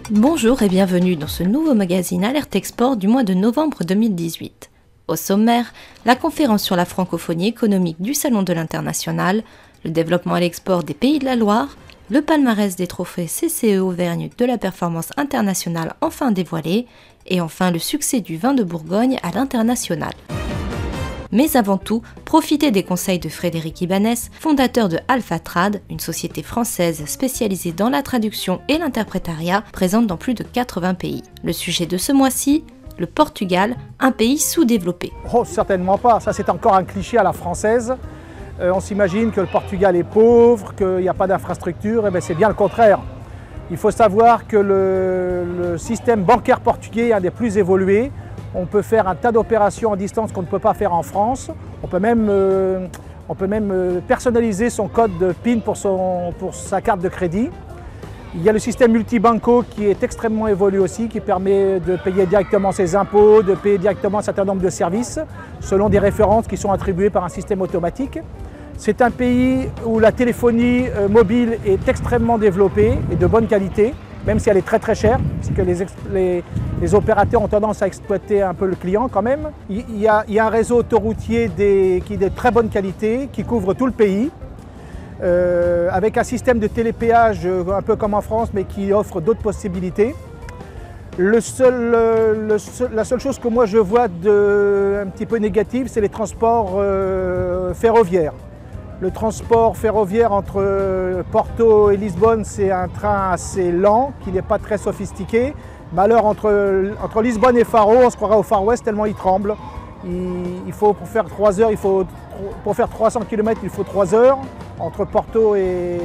Bonjour et bienvenue dans ce nouveau magazine Alerte Export du mois de novembre 2018. Au sommaire, la conférence sur la francophonie économique du Salon de l'International, le développement à l'export des Pays de la Loire, le palmarès des trophées CCE Auvergne de la performance internationale enfin dévoilé, et enfin le succès du vin de Bourgogne à l'international. Mais avant tout, profitez des conseils de Frédéric Ibanez, fondateur de Alphatrad, une société française spécialisée dans la traduction et l'interprétariat, présente dans plus de 80 pays. Le sujet de ce mois-ci, le Portugal, un pays sous-développé. Oh, certainement pas, ça c'est encore un cliché à la française. On s'imagine que le Portugal est pauvre, qu'il n'y a pas d'infrastructure, et bien c'est bien le contraire. Il faut savoir que le système bancaire portugais est un des plus évolués. On peut faire un tas d'opérations à distance qu'on ne peut pas faire en France. On peut même personnaliser son code de PIN pour sa carte de crédit. Il y a le système multibanco qui est extrêmement évolué aussi, qui permet de payer directement ses impôts, de payer directement un certain nombre de services, selon des références qui sont attribuées par un système automatique. C'est un pays où la téléphonie mobile est extrêmement développée et de bonne qualité, même si elle est très très chère, puisque les opérateurs ont tendance à exploiter un peu le client quand même. Il y a un réseau autoroutier qui est de très bonne qualité, qui couvre tout le pays, avec un système de télépéage un peu comme en France, mais qui offre d'autres possibilités. La seule chose que moi je vois un petit peu négative, c'est les transports ferroviaires. Le transport ferroviaire entre Porto et Lisbonne, c'est un train assez lent, qui n'est pas très sophistiqué. Mais alors entre Lisbonne et Faro, on se croirait au Far West tellement il tremble. Pour faire 3 heures, pour faire 300 km, il faut 3 heures entre Porto et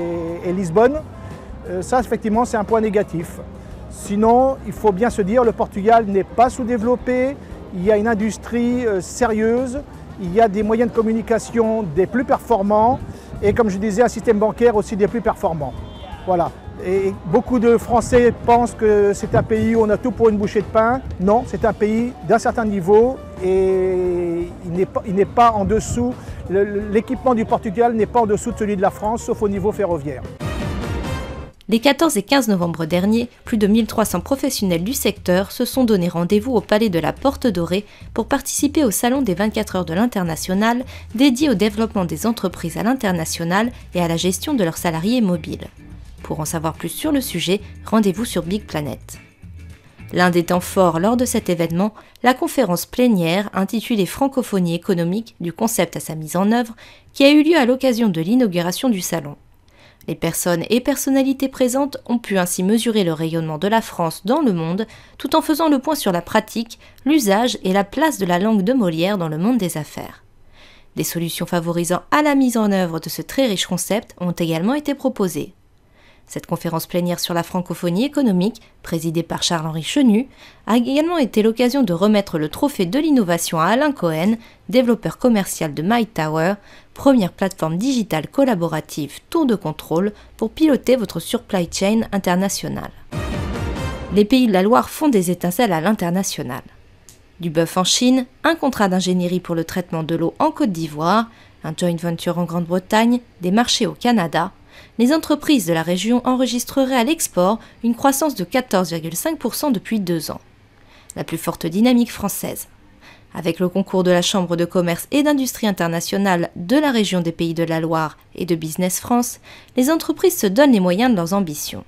Lisbonne. Ça, effectivement, c'est un point négatif. Sinon, il faut bien se dire, le Portugal n'est pas sous-développé, il y a une industrie sérieuse, il y a des moyens de communication des plus performants et, comme je disais, un système bancaire aussi des plus performants. Voilà. Et beaucoup de Français pensent que c'est un pays où on a tout pour une bouchée de pain. Non, c'est un pays d'un certain niveau et il n'est pas en dessous. L'équipement du Portugal n'est pas en dessous de celui de la France, sauf au niveau ferroviaire. Les 14 et 15 novembre dernier, plus de 1300 professionnels du secteur se sont donné rendez-vous au Palais de la Porte Dorée pour participer au Salon des 24 heures de l'International, dédié au développement des entreprises à l'international et à la gestion de leurs salariés mobiles. Pour en savoir plus sur le sujet, rendez-vous sur Big Planet. L'un des temps forts lors de cet événement, la conférence plénière intitulée Francophonie économique du concept à sa mise en œuvre, qui a eu lieu à l'occasion de l'inauguration du salon. Les personnes et personnalités présentes ont pu ainsi mesurer le rayonnement de la France dans le monde, tout en faisant le point sur la pratique, l'usage et la place de la langue de Molière dans le monde des affaires. Des solutions favorisant à la mise en œuvre de ce très riche concept ont également été proposées. Cette conférence plénière sur la francophonie économique, présidée par Charles-Henri Chenu, a également été l'occasion de remettre le trophée de l'innovation à Alain Cohen, développeur commercial de MyTower, première plateforme digitale collaborative tour de contrôle pour piloter votre supply chain internationale. Les Pays de la Loire font des étincelles à l'international. Du bœuf en Chine, un contrat d'ingénierie pour le traitement de l'eau en Côte d'Ivoire, un joint venture en Grande-Bretagne, des marchés au Canada, les entreprises de la région enregistreraient à l'export une croissance de 14,5% depuis 2 ans. La plus forte dynamique française. Avec le concours de la Chambre de commerce et d'industrie internationale de la région des Pays de la Loire et de Business France, les entreprises se donnent les moyens de leurs ambitions.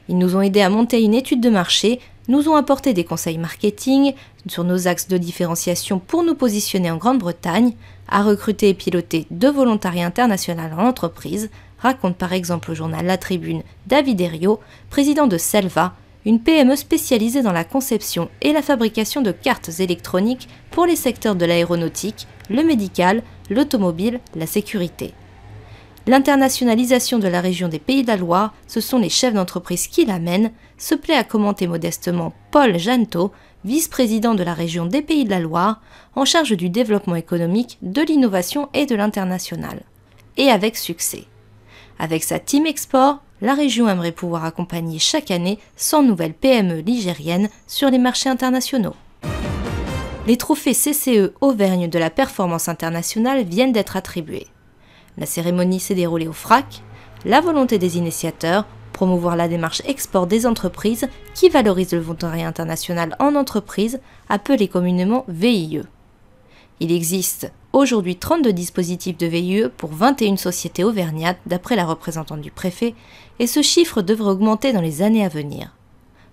Ils nous ont aidés à monter une étude de marché, nous ont apporté des conseils marketing sur nos axes de différenciation pour nous positionner en Grande-Bretagne, à recruter et piloter 2 volontariats internationaux en entreprise, raconte par exemple au journal La Tribune David Herriot, président de Selva, une PME spécialisée dans la conception et la fabrication de cartes électroniques pour les secteurs de l'aéronautique, le médical, l'automobile, la sécurité. L'internationalisation de la région des Pays de la Loire, ce sont les chefs d'entreprise qui l'amènent, se plaît à commenter modestement Paul Jantot, vice-président de la région des Pays de la Loire, en charge du développement économique, de l'innovation et de l'international. Et avec succès. Avec sa Team Export, la région aimerait pouvoir accompagner chaque année 100 nouvelles PME ligériennes sur les marchés internationaux. Les trophées CCE Auvergne de la performance internationale viennent d'être attribués. La cérémonie s'est déroulée au FRAC, la volonté des initiateurs, promouvoir la démarche export des entreprises qui valorise le volontariat international en entreprise, appelé communément VIE. Il existe aujourd'hui 32 dispositifs de VIE pour 21 sociétés auvergnates d'après la représentante du préfet, et ce chiffre devrait augmenter dans les années à venir.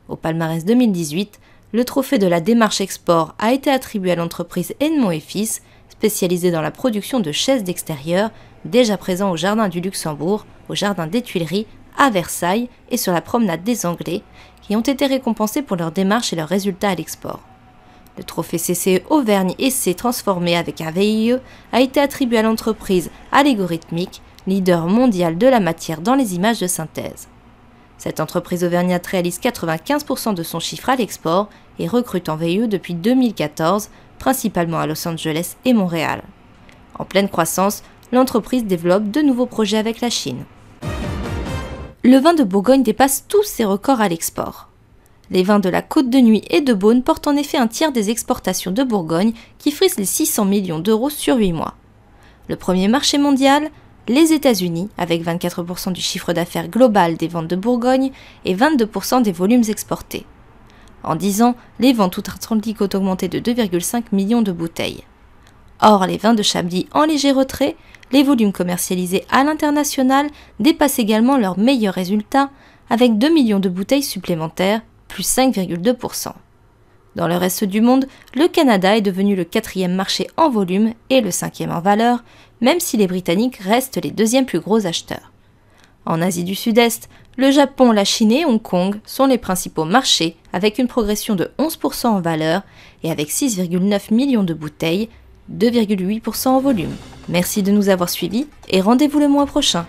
Au palmarès 2018, le trophée de la démarche export a été attribué à l'entreprise Edmond & Fils, spécialisée dans la production de chaises d'extérieur, déjà présent au Jardin du Luxembourg, au Jardin des Tuileries, à Versailles et sur la promenade des Anglais, qui ont été récompensés pour leur démarche et leurs résultats à l'export. Le trophée CCE Auvergne Essai transformé avec un VIE a été attribué à l'entreprise Allégorithmique, leader mondial de la matière dans les images de synthèse. Cette entreprise auvergnate réalise 95% de son chiffre à l'export et recrute en VIE depuis 2014, principalement à Los Angeles et Montréal. En pleine croissance, l'entreprise développe de nouveaux projets avec la Chine. Le vin de Bourgogne dépasse tous ses records à l'export. Les vins de la Côte de Nuit et de Beaune portent en effet un tiers des exportations de Bourgogne qui frise les 600 millions d'euros sur 8 mois. Le premier marché mondial, les États-Unis, avec 24% du chiffre d'affaires global des ventes de Bourgogne et 22% des volumes exportés. En 10 ans, les ventes outre-Atlantique ont augmenté de 2,5 millions de bouteilles. Or, les vins de Chablis en léger retrait, les volumes commercialisés à l'international dépassent également leurs meilleurs résultats, avec 2 millions de bouteilles supplémentaires, plus 5,2%. Dans le reste du monde, le Canada est devenu le 4e marché en volume et le 5e en valeur, même si les Britanniques restent les 2e plus gros acheteurs. En Asie du Sud-Est, le Japon, la Chine et Hong Kong sont les principaux marchés, avec une progression de 11% en valeur et avec 6,9 millions de bouteilles, 2,8% en volume. Merci de nous avoir suivis et rendez-vous le mois prochain.